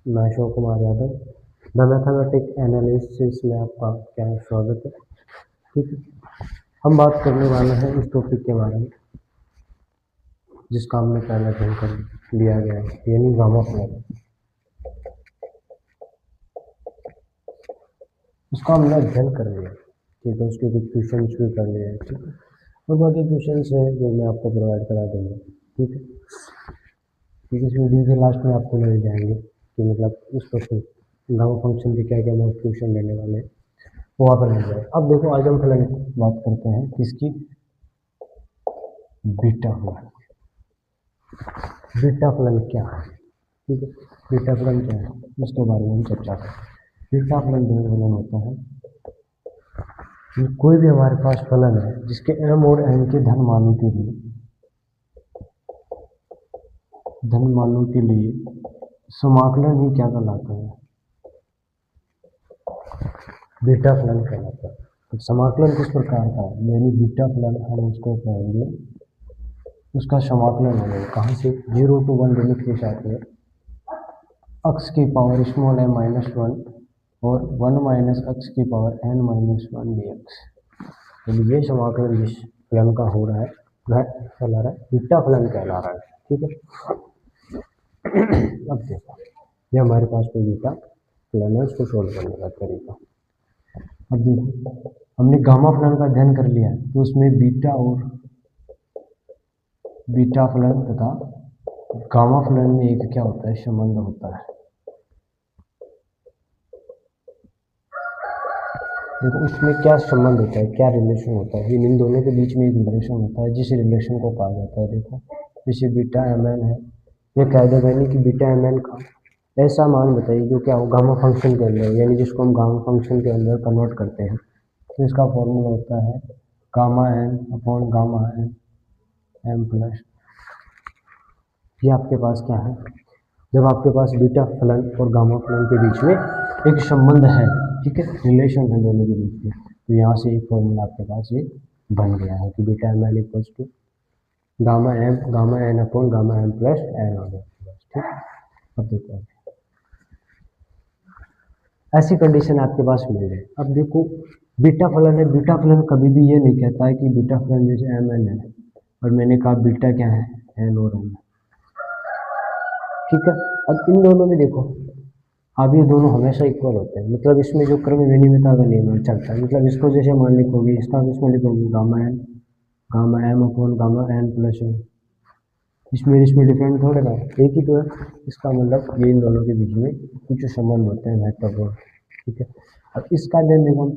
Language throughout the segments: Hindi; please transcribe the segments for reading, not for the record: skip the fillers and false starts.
मैं Ashok Kumar Yadav, the mathematic analysis में आपका क्या है स्वागत है। ठीक है, हम बात करने वाले हैं इस टॉपिक के बारे में जिसका हमने पहले अध्ययन कर लिया गया है, यानी गामा फ्लो। उसका हमने अध्ययन कर लिया, ठीक है। उसके कुछ क्वेश्चन भी कर लिए हैं, ठीक है। और बाकी क्वेश्चन है जो मैं आपको प्रोवाइड करा दूंगा, ठीक है। ठीक है, इस वीडियो के लास्ट में आपको मिल जाएंगे कि मतलब उस टॉपिक गामा फंक्शन के क्या क्या मोस्ट क्वेश्चन लेने वाले हैं, वो वहाँ पर मिल जाए। अब देखो, आज हम फलन बात करते हैं किसकी, बीटा फलन। बीटा फलन क्या है, ठीक है। बीटा फलन क्या है उसके बारे में हम चर्चा करें। बीटा फलन जो फलन होता है कि कोई भी हमारे पास फलन है जिसके m और n के धन मानों के लिए समाकलन ही क्या कहलाता है, बीटा फलन कहलाता है। तो समाकलन किस प्रकार का है, यानी बीटा फलन हम उसको कहेंगे, उसका समाकलन होगा कहाँ से, 0 to 1 लिमिट के साथ में x की पावर स्मॉल m -1 और 1 माइनस x की पावर n -1 dx। यानी ये समाकलन जिस फलन का हो रहा है वह कहला रहा है बीटा फलन कहला रहा है, ठीक है। अब देखो, ये हमारे पास कोई बीटा फलन है, उसको सोल्व करने का तरीका। अब देखो, हमने गामा फलन का अध्ययन कर लिया है, तो उसमें बीटा और बीटा फलन तथा गामा फलन में एक क्या होता है, संबंध होता है। देखो उसमें क्या संबंध होता है, क्या रिलेशन होता है, इन दोनों के बीच में एक रिलेशन होता है जिस रिलेशन को कहा जाता है, देखो जैसे बीटा एम एन है, ये कह दे मैंने कि बीटा एम एन का ऐसा मान बताइए जो क्या हो गामा फंक्शन के अंदर, यानी जिसको हम गामा फंक्शन के अंदर कन्वर्ट करते हैं। तो इसका फॉर्मूला होता है gamma n upon gamma n m plus. ये आपके पास क्या है, जब आपके पास बीटा फलन और गामा फलन के बीच में एक संबंध है, ठीक है, रिलेशन है दोनों के बीच में, तो यहाँ से एक फॉर्मूला आपके पास ये बन गया है कि beta m n equals to gamma n upon gamma m plus n हो गया, ठीक है। अब देखो, ऐसी कंडीशन आपके पास मिल गई। अब देखो, बीटा फलन है, बीटा फलन कभी भी ये नहीं कहता है कि बीटा फलन जैसे एम एन है और मैंने कहा बीटा क्या है, एन और एम, ठीक है। अब इन दोनों में देखो, अब ये दोनों हमेशा इक्वल होते हैं, मतलब इसमें जो क्रम विनिमयता का नियम चलता है, मतलब इसको जैसे मान लिखोगे इसका इसमें लिखोगे gamma m upon gamma n plus n, इसमें डिफरेंट थोड़ा ना, एक ही तो है। इसका मतलब ये इन दोनों के बीच में कुछ संबंध होते हैं महत्वपूर्ण, ठीक है। अब इसका अध्ययन देखो हम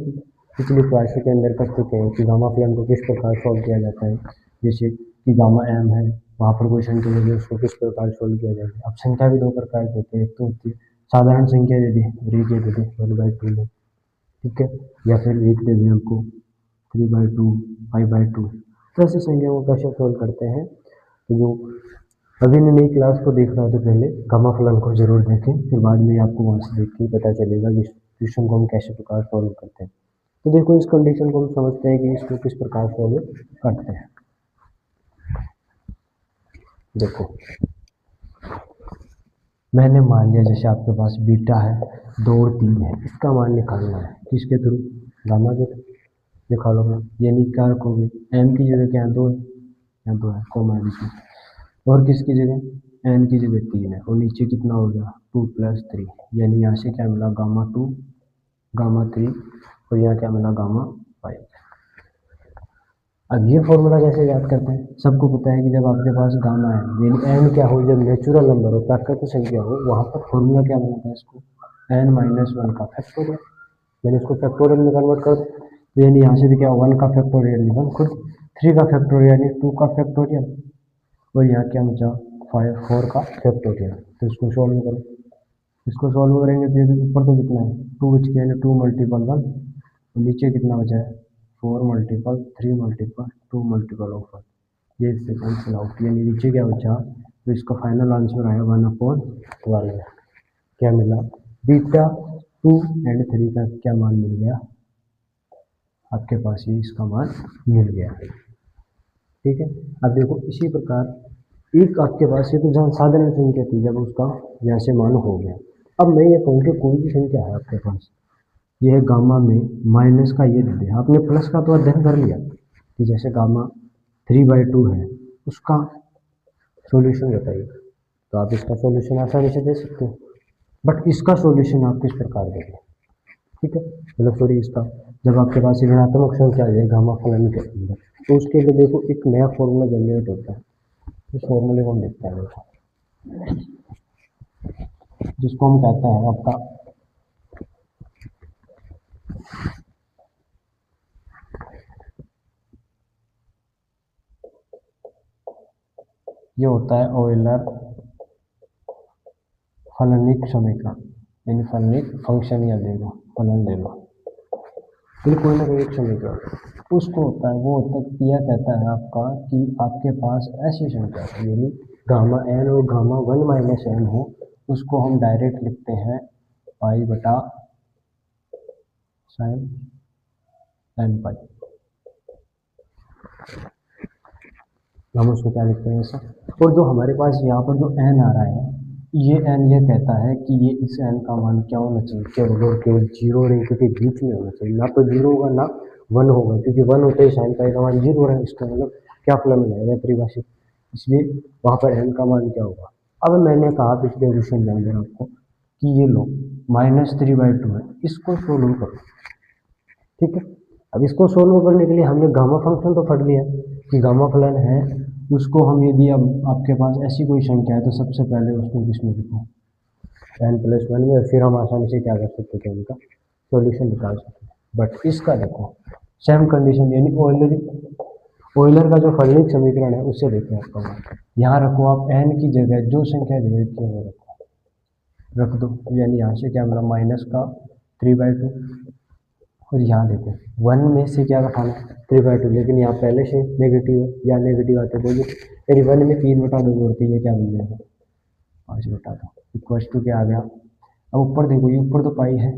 पिछली क्लास के अंदर कर चुके हैं कि गामा फलन को किस प्रकार सॉल्व किया जाता है। जैसे कि गामा एम है, वहाँ पर कोई संख्या होगी उसको किस प्रकार सॉल्व किया जाएगा। अब संख्या भी दो प्रकार की होती है, एक तो होती है साधारण संख्या दे दी और एक दे दी 1/2 में, ठीक है, या फिर एक दे दें हमको 3/2 5/2। तो ऐसी संख्याओं को कैसे सॉल्व करते हैं, तो जो अभी ने नई क्लास को देख रहा था पहले गामा फलन को जरूर देखें, फिर बाद में आपको वहाँ से देख के पता चलेगा कि इस क्वेश्चन को हम कैसे प्रकार सॉल्व करते हैं। तो देखो, इस कंडीशन को हम समझते हैं कि इसको किस प्रकार सॉल्व करते हैं। देखो, मैंने मान लिया जैसे आपके पास बीटा है 2 और 3 है, इसका मान निकालना है किसके थ्रू, गामा के थ्रू। निकालो, यानी क्या रखोगे, एम की जगह क्या 2 है, यहाँ 2 है कोमा बीच, और किसकी जगह, एन की जगह 3 है, और नीचे कितना हो गया 2 + 3, यानी यहाँ से क्या मिला गामा 2 गामा 3 और यहाँ क्या मिला गामा 5। अब ये फॉर्मूला कैसे याद करते हैं, सबको पता है कि जब आपके पास गामा है यानी एन क्या हो, जब नेचुरल नंबर हो प्राकृतिक संख्या हो, वहाँ पर फॉर्मूला क्या बनाता है इसको, एन -1 का फैक्टोरियल। मैंने इसको फैक्टोरियल में कन्वर्ट कर, तो यानी यहाँ से भी क्या 1 का फैक्टोरियल 1 खुद, 3 का फैक्टोरियल यानी 2 का फैक्टोरियल, और यहाँ क्या बचा 4 का फैक्टोरियल। तो इसको सॉल्व करो, इसको सॉल्व करेंगे तो ये ऊपर तो कितना है 2 बच गया, यानी 2 × 1, और नीचे कितना बचा है 4 × 3 × 2 × 1, ये इससे कैंसिल आउट, यानी नीचे क्या बचा, तो इसका फाइनल आंसर आया 1/12। क्या मिला, बीटा 2 और 3 का क्या मान मिल गया आपके पास, ये इसका मान मिल गया, ठीक है। अब देखो इसी प्रकार एक आपके पास ये तो जहाँ साधारण संख्या थी, जब उसका यहाँ से मान हो गया, अब मैं ये कहूँ कि कोई भी संख्या है आपके पास, ये है गामा में माइनस का ये दे दिया, आपने प्लस का तो अध्ययन कर लिया कि जैसे गामा 3/2 है, उसका सॉल्यूशन बताइए, तो आप इसका सॉल्यूशन आसानी से दे सकते हो। बट इसका सॉल्यूशन आप किस प्रकार देंगे, ठीक है, मतलब सॉरी इसका, जब आपके पास ऋणात्मक संख्या आ जाए गामा फलन के अंदर, तो उसके लिए देखो एक नया फॉर्मूला जनरेट होता है, उस फॉर्मूले को हम देखते हैं देखो, जिसको हम कहते हैं आपका ये होता है ऑयलर फलनिक समीकरण, यानी फलनिक फंक्शन या ले लो, फलन ले लो, फिर कोई ना कोई एक समीकरण उसको होता है, वो होता है यह कहता है आपका कि आपके पास ऐसी संख्या है, यानी गामा एन और गामा 1 - n हो, उसको हम डायरेक्ट लिखते हैं पाई बटा साइन एन पाई, हम उसको क्या लिखते हैं ऐसा। और जो हमारे पास यहाँ पर जो एन आ रहा है, ये एन ये कहता है कि ये इस एन का मान क्या होना चाहिए, केवल और केवल जीरो और एक के बीच में होना चाहिए, ना तो जीरो होगा ना वन होगा, क्योंकि वन होते ही साइन पाई का मान जीरो हो रहा है, इसका मतलब क्या फलन हो जाएगा परिभाषित, इसलिए वहाँ पर एन का मान क्या होगा। अब मैंने कहा पिछले क्वेश्चन के अंदर आपको कि ये लो -3/2 है, इसको सोल्व करो, ठीक है। अब इसको सोल्व करने के लिए हमने गामा फंक्शन तो पढ़ लिया कि गामा फलन है, उसको हम यदि अब आपके पास ऐसी कोई संख्या है तो सबसे पहले उसको किसमें लिखो, n+1 में, और फिर हम आसानी से क्या कर सकते थे, उनका सॉल्यूशन निकाल सकते हैं। बट इसका देखो सेम कंडीशन, यानी ऑयलर का जो फलनिक समीकरण है उससे देखते हैं आपका, यहाँ रखो आप n की जगह जो संख्या दे रखी है वो रख दो, यानी यहाँ से क्या मिला माइनस का 3/2, और यहाँ देखो 1 में से क्या रखाना 3/2, लेकिन यहाँ पहले से नेगेटिव है, या नेगेटिव आते पॉजिटिव, यानी 1 में 3/2 जोड़ते ये क्या मिल जाएगा 5/2, इक्वल्स टू क्या आ गया। अब ऊपर देखो, ये ऊपर तो पाई है,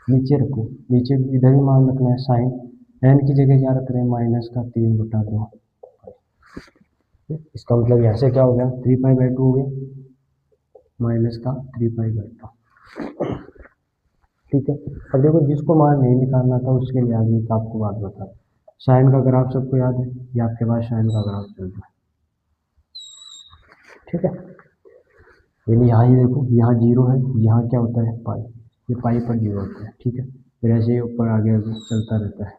नीचे रखो, नीचे इधर भी मान रखना है साइन, एन की जगह क्या रख रहे हैं माइनस का 3/2, इसका मतलब यहाँ से क्या हो गया 3π/2 हो गया, माइनस का 3π/2, ठीक है। अब देखो जिसको मान नहीं निकालना था उसके लिए आगे आपको बात बता, साइन का ग्राफ सबको याद है, ये आपके पास साइन का ग्राफ चल रहा है, ठीक है, यानी यहाँ ही देखो, यहाँ जीरो है, यहाँ क्या होता है पाई, ये पाई पर जीरो होता है, ठीक है, फिर ऐसे ही ऊपर आगे चलता रहता है।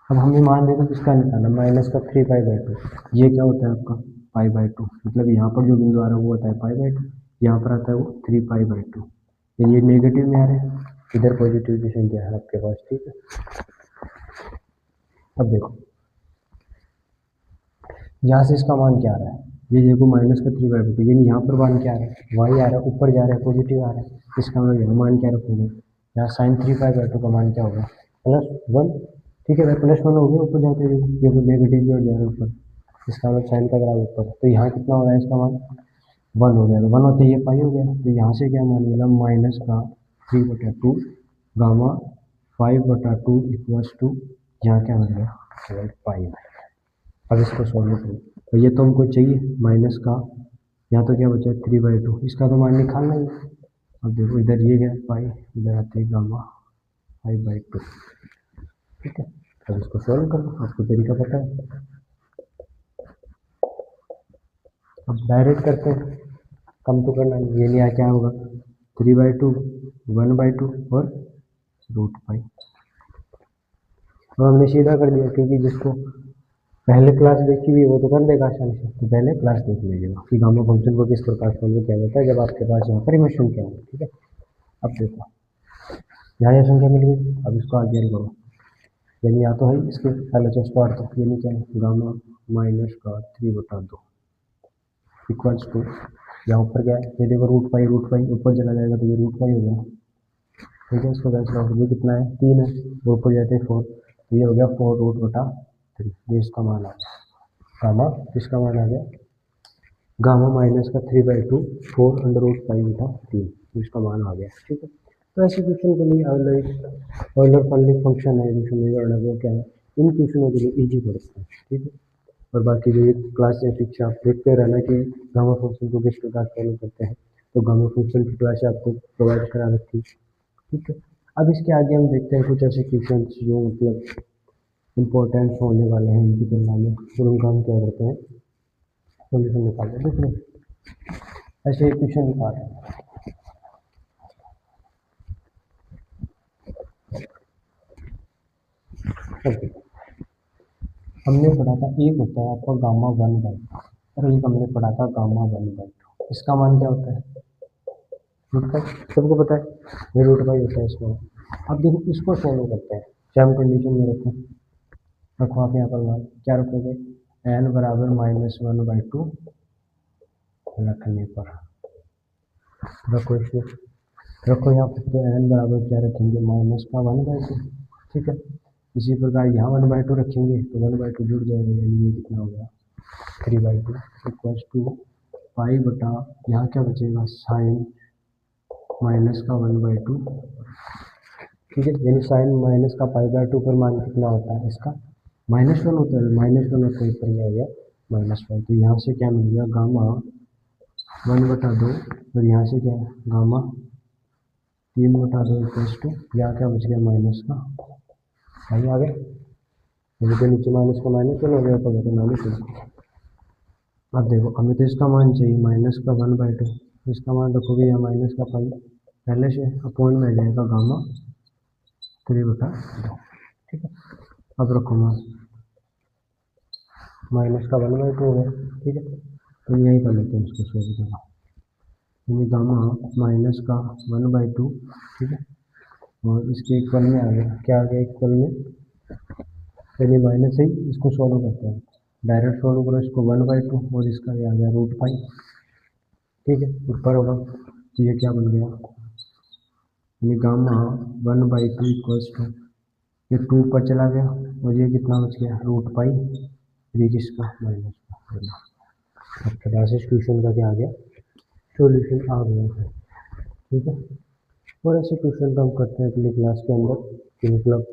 अब हमें मान देखो किसका निकालना, माइनस का 3π/2, ये क्या होता है आपका π/2, मतलब यहाँ पर जो बिंदु आ रहा है वो होता है π/2, यहाँ पर आता है वो 3π/2, यानी ये नेगेटिव में आ रहा है, इधर पॉजिटिव की संख्या है आपके पास, ठीक है। अब देखो यहाँ से इसका मान क्या आ रहा है, ये देखो माइनस का 3/2, यानी यहाँ पर मान क्या आ रहा है वाई आ रहा है, ऊपर जा रहा है पॉजिटिव आ रहा है, इसका मतलब यहाँ मान क्या रखोगे, यहाँ साइन 3π/2 का मान क्या होगा +1, ठीक है भाई, +1 हो गया, ऊपर जाते हुए ये वो नेगेटिव भी हो जाएगा ऊपर, इसका मतलब साइन का ग्राफ ऊपर, तो यहाँ कितना हो रहा है इसका मान 1 हो गया, तो 1 होते ये पाई हो गया, तो यहाँ से क्या मान मिला माइनस का 3/2 गामा 5/2 इक्वल्स टू, यहाँ क्या बन गया पाई। अब इसको सॉल्व करो, तो ये तो हमको चाहिए माइनस का, यहाँ तो क्या बचा है 3/2, इसका तो मान निकालना ही है। अब देखो इधर ये गया पाई, इधर आते हैं गामा 5/2, ठीक है। अब इसको सॉल्व करो, आपको तरीका पता है, अब डायरेक्ट करते हैं, कम तो करना नहीं, ये लिया क्या होगा 3/2 1/2 और √π, और हमने सीधा कर दिया, क्योंकि जिसको पहले क्लास देखी हुई है वो तो कर देगा आसानी से, तो पहले क्लास देख लीजिएगा कि गामा फंक्शन को किस प्रकार सॉल्व किया जाता है जब आपके पास यहाँ पर इक्वेशन क्या होगा, ठीक है। अब देखो यहाँ यह संख्या मिल गई, अब इसको आगे करो, यानी या तो है इसके LHS को अर्थ, यानी क्या है गामा माइनस का 3/2 इक्वल्स टू, यहाँ ऊपर क्या है ये देखो √π ऊपर चला जाएगा तो ये √π हो गया, ठीक है, इसको कैंसिल आउट, ये कितना है 3 है, वो ऊपर जाते हैं 4, तो ये हो गया 4√3, ये इसका मान आ गया, गामा इसका मान आ गया गामा माइनस का 3/2 4√π/3, इसका मान आ गया, ठीक है। तो ऐसे क्वेश्चन के लिए ऑयलर फलनिक फंक्शन है, जो समीकरण है वो क्या है, इन क्वेश्चनों के लिए इजी पड़ता है, ठीक है। और बाकी जो ये क्लास या शिक्षा आप देखते रहना कि गामा फंक्शन को किस प्रकार सॉल्व करते हैं, तो गामा फंक्शन की क्लास आपको प्रोवाइड करा रखी, ठीक है। अब इसके आगे हम देखते हैं कुछ ऐसे क्वेश्चन जो मतलब इम्पोर्टेंट होने वाले हैं इनकी तुलना में, फिर उनका हम क्या करते हैं सोल्यूशन निकालते हैं। देख लो ऐसे क्वेश्चन निकाल रहे हैं। हमने पढ़ा था एक होता है आपका गामा 1/2 और एक हमने पढ़ा था गामा 1/2। इसका मान क्या होता है? रूट पाई, सबको पता है ये रूट पाई होता है इसका। अब देखो इसको सॉल्व करते हैं, सेम कंडीशन में रखो आप यहाँ पर मान क्या रखोगे, n बराबर -1/2 रखने पर रखो इसमें, रखो यहाँ पर तो n बराबर क्या रखेंगे -1/2, ठीक है। इसी प्रकार यहाँ 1/2 रखेंगे तो 1/2 जुड़ जाएगा, यानी ये कितना हो गया 3/2 इक्वल्स टू पाई बटा यहाँ क्या बचेगा साइन माइनस का 1/2, ठीक है। यानी साइन माइनस का पाई/2 पर मान कितना होता है इसका -1 होता है, -1 और कोई पर आ गया -1, तो यहाँ से क्या मिल गया गामा 1/2 और यहाँ से क्या गामा 3/2 इक्वल्स टू यहाँ क्या बच गया माइनस का पाई आ गया, तो नीचे माइनस का माइनस हो गया तो माइनस हो। अब देखो हमें तो इसका मान चाहिए माइनस का 1/2, इसका मान रखोगे या माइनस का पाई पहले से अपॉइंट में आ जाएगा गामा 3/2, ठीक है। अब रखो मान माइनस का 1/2 हो गया, ठीक है। तो यही कर लेते हैं इसको सोल्व करना, यानी गामा माइनस का 1/2, ठीक है। और इसके इक्वल में आ गया, क्या आ गया इक्वल में, यानी माइनस ही इसको सॉल्व करते हैं, डायरेक्ट सॉल्व करो इसको 1/2 और इसका ये आ गया रूट पाई, ठीक है। ऊपर होगा तो ये क्या बन गया, यानी गामा 1/2 इक्वल्स टू ये 2 पर चला गया और ये कितना बच गया रूट पाई, ये किसका माइनस का। अब क्लास क्वेश्चन का क्या आ गया सॉल्यूशन आ गया है, ठीक है। और ऐसे क्वेश्चन तो हम करते हैं अगली क्लास के अंदर कि मतलब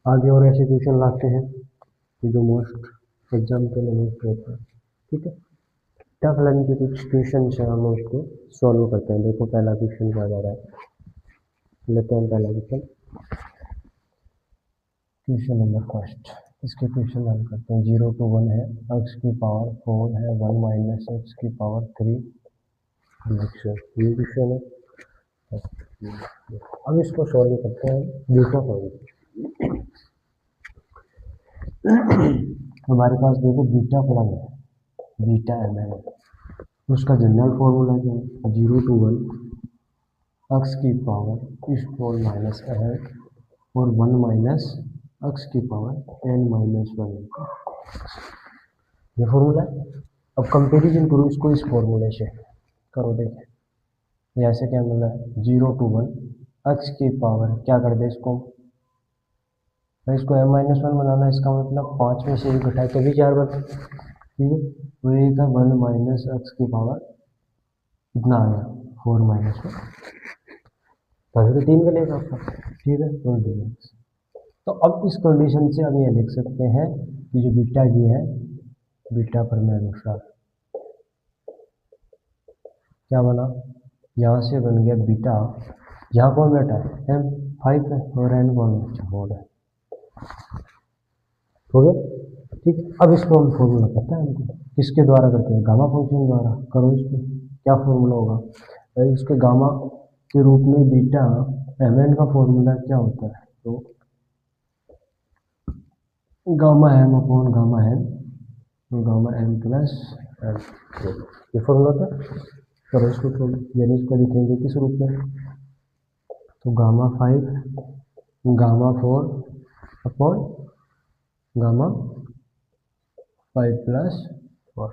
आगे और ऐसे क्वेश्चन लाते हैं जो मोस्ट एग्जाम के लिए मोस्ट रहते हैं, ठीक है। टफ लाइन के कुछ क्वेश्चन है हम उसको सॉल्व करते हैं। देखो पहला क्वेश्चन क्या जा रहा है, लेते हैं पहला क्वेश्चन, क्वेश्चन नंबर फर्स्ट। इसके क्वेश्चन हल करते हैं। 0 to 1 है, x की पावर 4 है, 1 माइनस x की पावर 3 ये क्वेश्चन है। अब इसको सॉल्व करते हैं बीटा फलन। हमारे पास देखो बीटा फलन है, बीटा एम है, उसका जनरल फॉर्मूला क्या है 0 to 1 x की पावर इस 4 माइनस है और 1 माइनस x की पावर n माइनस 1, ये फॉर्मूला है। अब कंपेरिजन करो इसको इस फॉर्मूले से करो, देखें यहाँ से क्या मिल रहा है 0 to 1 x की पावर क्या कर दे इसको m-1 बनाना, इसका मतलब 5 में से 1 घटाए तभी 4 बन, ठीक है। तो ये का 1 माइनस x की पावर कितना आ गया 4 माइनस 1, पहले तो 3 बनेगा आपका, ठीक है। तो dx, तो अब इस कंडीशन से हम ये लिख सकते हैं कि जो बीटा की है बीटा पर में अनुसार क्या बना, यहाँ से बन गया बीटा, यहाँ कौन बैठा है m5 है और n कौन है 4 है, हो गया, ठीक है। अब इसको हम फॉर्मूला पता है हमको किसके द्वारा करते हैं गामा फंक्शन द्वारा, करो इसको क्या फॉर्मूला होगा, इसके गामा के रूप में बीटा mn का फॉर्मूला क्या होता है, तो gamma m upon gamma m, gamma m plus m, ये फॉर्मूला था। करो इसको, यानी इसको लिखेंगे किस रूप में, तो gamma 5 gamma 4 upon gamma 5 plus 4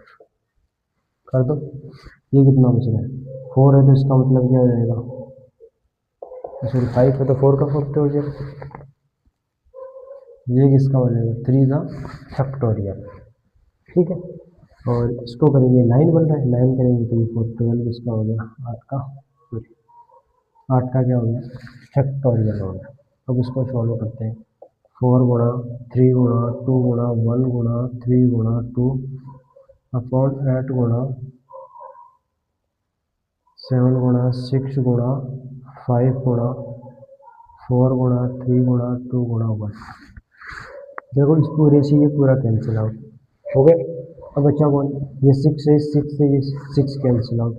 कर दो, ये कितना बच रहा है 4 है, तो इसका मतलब क्या हो जाएगा, सॉरी 5 है तो 4 का फैक्टर हो जाएगा, ये किसका हो जाएगा 3 का फैक्टोरियल, ठीक है। और इसको करेंगे 9 बन रहा है, 9 करेंगे तो ये 12 किसका हो गया 8 का क्या हो गया फैक्टोरियल हो गया। अब इसको सॉल्व करते हैं, 4 गुणा 3 गुणा 2 गुणा 1 गुणा 3 गुणा 2 अपॉन 8 गुणा 7 गुणा 6 गुणा 5 गुणा 4 गुणा 3 गुणा 2 गुणा 1। देखो इस पूरे से ये पूरा कैंसिल आउट हो गए। अब बचा कौन, ये 6 से ये 6 कैंसिल आउट,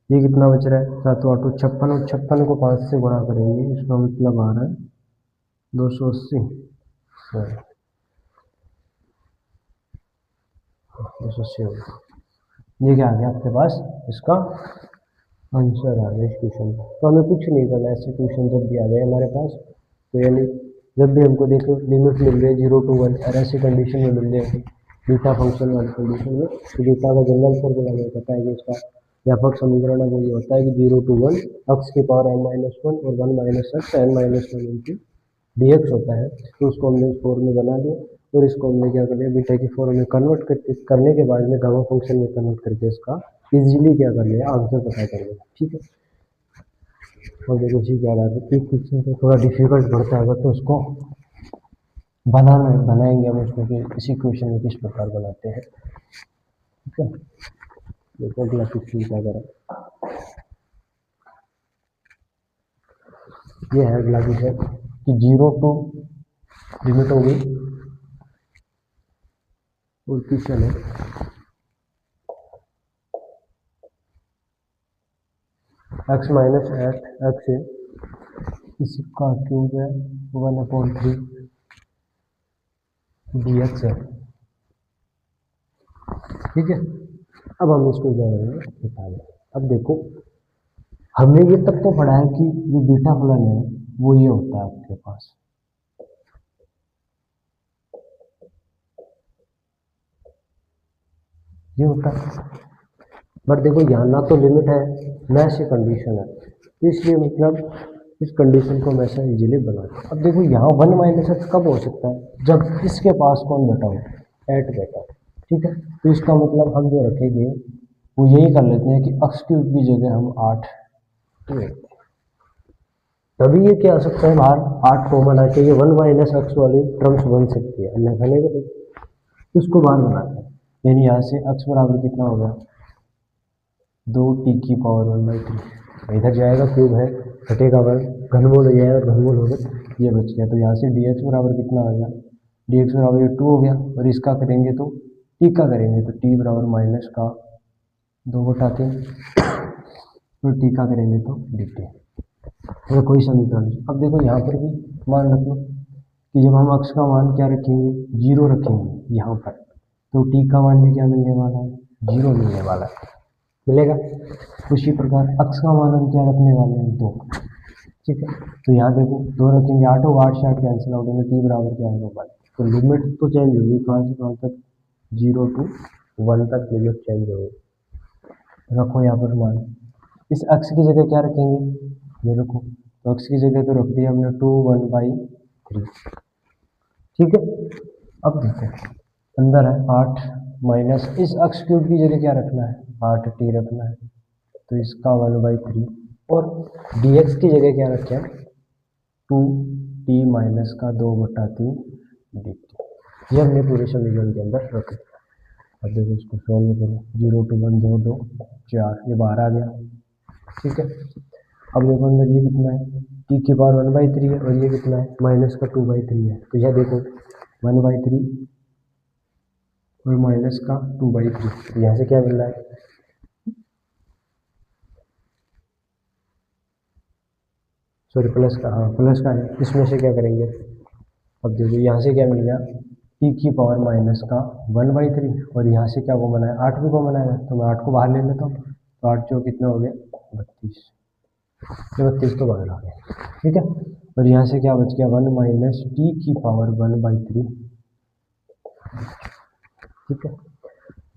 ये कितना बच रहा है 7 8 56, और 56 को 5 से गुणा करेंगे, इसका मतलब आ रहा है 280। 280 हो गया, ये क्या आ गया आपके पास, इसका आंसर आ गया इस क्वेश्चन का। तो हमें कुछ नहीं करना, ऐसे क्वेश्चन जब भी आ जाए हमारे पास, तो यानी जब भी हमको देखो लिमिट मिल रही है 0 to 1 और ऐसी कंडीशन में मिल जाएगी बीटा फंक्शन वाली कंडीशन में, तो बीटा का जनरल फॉर्मूला हमें पता है कि इसका व्यापक समीकरण है वो ये होता है कि 0 to 1 x की पावर n-1 और 1 minus x n-1 into dx होता है। तो उसको हमने इस फॉर्म में बना लिया, और इसको हमने क्या कर लिया, बीटा की फॉर्म में कन्वर्ट करने के बाद में गामा फंक्शन में कन्वर्ट करके इसका इजीली क्या कर लिया, आंसर पता कर लिया। ठीक है, और देखो जी क्या रहा है, एक क्वेश्चन तो थोड़ा डिफिकल्ट पड़ता है तो उसको बनाएंगे हम उसको कि इसी क्वेश्चन में किस प्रकार बनाते हैं। ठीक है, देखो अगला क्वेश्चन क्या करें, ये है अगला क्वेश्चन कि 0 to लिमिट हो गई, और क्वेश्चन है x माइनस 8 एक्स है, इसका क्यूब है 1/3 dx है। ठीक है, अब हम इसको क्या करेंगे निकालें। अब देखो हमने ये तक तो पढ़ा है कि जो बीटा फलन है वो ये होता है आपके पास, ये होता है, बट देखो यहाँ ना तो लिमिट है ना ऐसी कंडीशन है, तो इसलिए मतलब इस कंडीशन को हम ऐसा इजीली बनाते हैं। अब देखो यहाँ 1 माइनस एक्स कब हो सकता है, जब इसके पास कौन बैठा हो, 8 बैठा हो। ठीक है, तो इसका मतलब हम जो रखेंगे वो यही कर लेते हैं कि एक्स क्यूब की जगह हम 8 लेते हैं, तभी ये क्या आ सकता है बाहर 8 कॉमन आके ये 1 माइनस एक्स वाली टर्म्स बन सकती है, अन्यथा नहीं बनेगी। इसको बाहर बनाते हैं, यानी यहाँ से एक्स बराबर कितना होगा 2t की पावर 1/3, इधर जाएगा क्यूब है घटेगा 1, घनमूल हो जाएगा, घनमूल होगा ये बच गया। तो यहाँ से dx बराबर कितना आ गया, dx बराबर ये 2 हो गया, और इसका करेंगे तो t का करेंगे तो t बराबर माइनस का 2/3, और t का करेंगे तो dt। तो कोई समीकरण नहीं। अब देखो यहाँ पर भी मान रख लो कि जब हम x का मान क्या रखेंगे 0 रखेंगे यहाँ पर, तो t का मान भी क्या मिलने वाला है 0 मिलने वाला है, मिलेगा। उसी प्रकार x का मान हम क्या रखने वाले हैं 2। ठीक है, तो यहाँ देखो 2 रखेंगे, 8 होगा, 8 से 8 कैंसिल आउट होंगे, t बराबर क्या है 1। तो लिमिट तो चेंज होगी, कहाँ से कहाँ तक 0 to 1 तक लिमिट चेंज होगी। रखो यहाँ पर मान, इस x की जगह क्या रखेंगे, ये रखो, तो x की जगह तो रख दिया हमने 2 1/3। ठीक है, अब देखो अंदर है 8 माइनस इस x क्यूब की जगह क्या रखना है 8t रखना है, तो इसका 1/3, और dx की जगह क्या रखें 2t माइनस का 2/3 dt। ये हमने पूरे समीकरण के अंदर रख दिया। अब देखो इसको सॉल्व करो, 0 to 1 2 2 4, ये बाहर आ गया। ठीक है, अब देखो अंदर ये कितना है t की पावर 1/3 है, और ये कितना है माइनस का 2/3 है, तो यह देखो 1/3 और माइनस का 2/3, तो यहाँ से क्या मिल रहा है, सॉरी प्लस का, हाँ प्लस का है, इसमें से क्या करेंगे, अब देखो यहाँ से क्या मिल गया t की पावर माइनस का 1/3, और यहाँ से क्या कॉमन है 8 भी कॉमन आएगा, तो मैं 8 को बाहर ले लेता हूँ, तो 8 जो कितना हो गया 32, 32 तो बाहर आ गया। ठीक है, और यहाँ से क्या बच गया 1 माइनस t की पावर 1/3। ठीक है,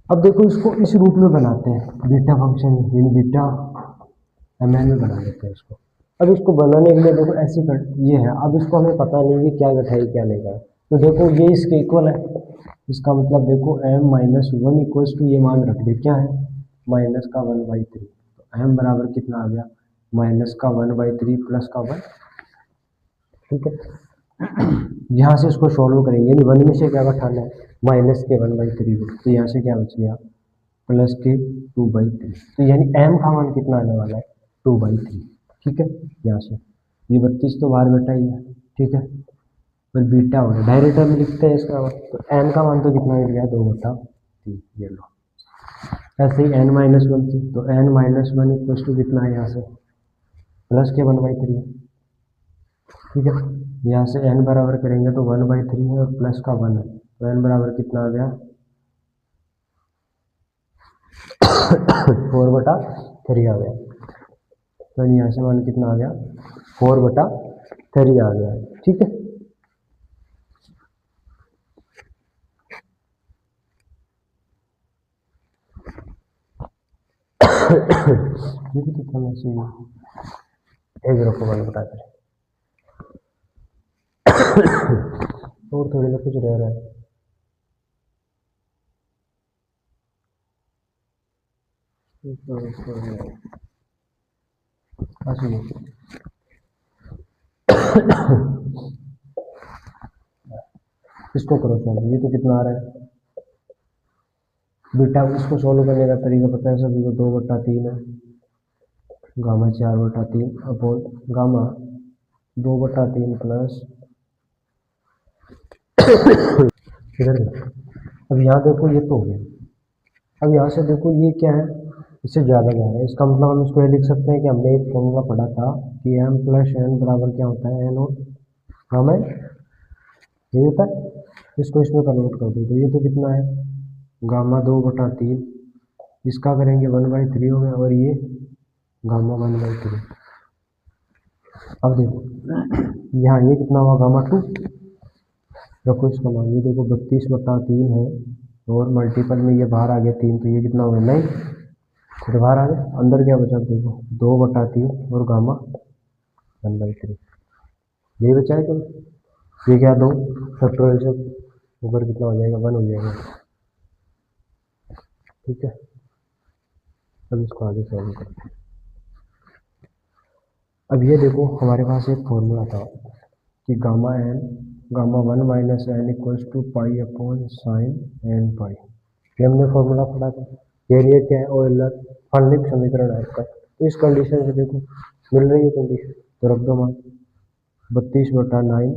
अब देखो इसको इस रूप में बनाते हैं बीटा फंक्शन, यानी बीटा mn में बना देते हैं इसको। अब इसको बनाने के लिए देखो ऐसी ये है, अब इसको हमें पता नहीं है क्या घटाई क्या लेगा, तो देखो ये इसके इक्वल है, इसका मतलब देखो m-1 इक्वल्स टू ये मान रख दे क्या है माइनस का 1/3, तो m बराबर कितना आ गया माइनस का 1/3 प्लस का 1। ठीक है, यहाँ से इसको सॉल्व करेंगे, यानी 1 में से क्या घटाना है माइनस के 1/3 को, तो यहाँ से क्या बच गया प्लस के 2/3, तो यानी m का मान कितना आने वाला है 2/3, ठीक है। यहाँ से ये 32 तो बाहर बैठा ही है, ठीक है। फिर बीटा हो गया, डायरेक्ट में लिखते हैं इसका, तो एन का मान तो कितना मिल गया, 2/3, ये लो। ऐसे ही n-1 से, तो n-1 इक्वल्स टू कितना है यहाँ से, प्लस के 1/3 है, ठीक है। यहाँ से n बराबर करेंगे तो 1/3 है और प्लस का 1 है, तो n बराबर कितना आ गया 4/3 आ गया। तो यहाँ से मान कितना आ गया 4/3 आ गया, ठीक है। ये भी तो था वैसे ही एक रखो 1/3 और थोड़ी ना कुछ रह रहा है। इसको करो सॉल्व, ये तो कितना आ रहा है बीटा। इसको सॉल्व करने का तरीका पता है सभी को, 2/3 है, गामा 4/3 अपॉन गामा 2/3 प्लस इधर। अब यहाँ देखो ये तो हो गया, अब यहाँ से देखो ये क्या है, इससे ज़्यादा जा रहा है, इसका मतलब हम इसको ये लिख सकते हैं कि हमने एक फॉर्मूला पढ़ा था कि m + n बराबर क्या होता है, n और गामा यही होता है। इसको इसमें कन्वर्ट कर दो तो ये तो कितना है गामा 2/3, इसका करेंगे 1/3 हो गया, और ये गामा 1/3। अब देखो यहाँ ये कितना हुआ गामा 2, रखो इसका मान, ये देखो 32/3 है और मल्टीपल में ये बाहर आ गया 3, तो ये कितना हो गया 9, फिर बाहर आ गया, अंदर क्या बचा देखो 2/3 और गामा 1/3, यही बचा है। कल ये क्या 2 फैक्टोरियल से ऊपर कितना हो जाएगा 1 हो जाएगा, ठीक है। अब इसको आगे सॉल्व करते हैं। अब ये देखो हमारे पास एक फॉर्मूला था कि gamma 1 minus n equals to pi upon sine n pi, ये हमने फॉर्मूला पढ़ा था। ये क्या है ओइलर फर्निक समीकरण है इसका। तो इस कंडीशन से देखो मिल रही है कंडीशन, तो रख दो मान 32/9,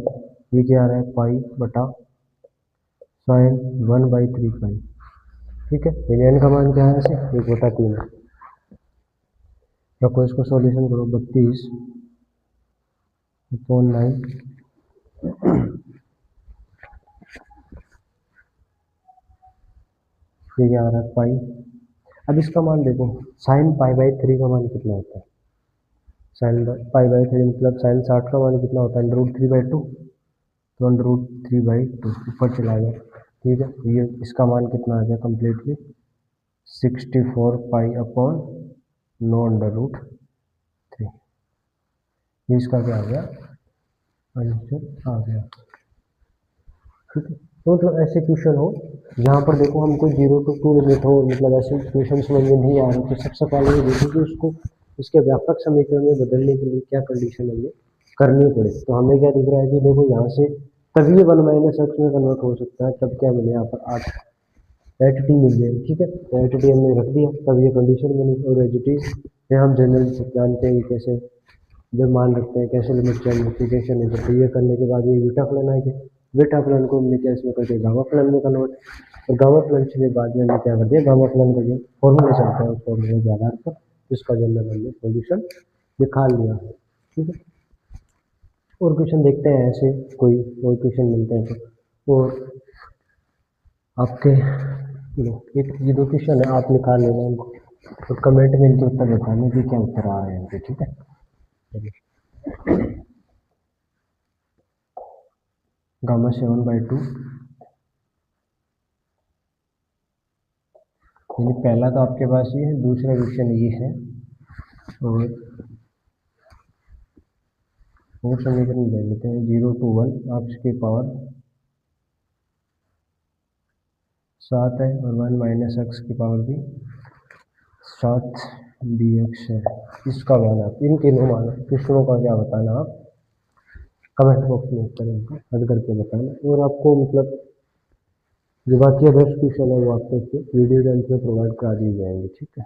ये क्या आ रहा है पाई बटा साइन 1/3 पाई, ठीक है। n का मान क्या है ऐसे 1/3 है। रखो इसको सॉल्यूशन करो, 32/9 ये क्या आ रहा है पाई। अब इसका मान देखो साइन π/3 का मान कितना होता है, साइन π/3 मतलब साइन 60 का मान कितना होता है √3/2, तो √3/2 ऊपर चला गया, ठीक है। ये इसका मान कितना आ गया कंप्लीटली 64 पाई अपॉन 9√3, ये इसका क्या आ गया आंसर आ गया, ठीक है। तो मतलब ऐसे क्वेश्चन हो जहाँ पर देखो हमको 0 to 2 लिमिट हो, मतलब ऐसे क्वेश्चन समझ में नहीं आ रहे, तो सबसे पहले ये देखो कि उसको उसके व्यापक समीकरण में बदलने के लिए क्या कंडीशन हमें करनी पड़े। तो हमें क्या दिख रहा है कि देखो यहाँ से तभी ये 1 - x में कन्वर्ट हो सकता है, तब क्या मिले यहाँ पर 8 एट टी मिल जाएगी, ठीक है। तो एट टी हमने रख दिया, तब ये कंडीशन बनी, और एच टी ये हम जनरल जानते हैं कैसे जब मान रखते हैं कैसे लिमिट चेंज होती है कैसे नहीं करती। ये करने के बाद ये बीटा फलन आ गया, बीटा फलन को हमने क्या इसमें करके गामा फलन में कन्वर्ट, और गामा फलन के बाद में हमने क्या कर दिया गामा फलन का जो फॉर्मूला चलता है उस फॉर्मूले के आधार पर इसका जनरल हमने सोल्यूशन निकाल लिया, ठीक है। और क्वेश्चन देखते हैं ऐसे कोई और क्वेश्चन मिलते हैं तो, और आपके एक ये 2 क्वेश्चन है आप निकाल लेना उनको, तो कमेंट में इनके उत्तर बताने की क्या उत्तर आ रहे हैं इनके, ठीक है। गामा 7/2 यानी पहला तो आपके पास ये है, दूसरा क्वेश्चन ये है, और समीकरण ले लेते हैं 0 to 1 x की पावर 7 है और 1 - x की पावर भी 7 dx है। इसका मान आप इन तीनों मान क्वेश्चनों का क्या बताना आप कमेंट बॉक्स में उत्तर इनका हल करके बताना, और आपको मतलब जो बाकी अदर्स क्वेश्चन है वो आपको वीडियो के अंत में प्रोवाइड करा दिए जाएंगे, ठीक है।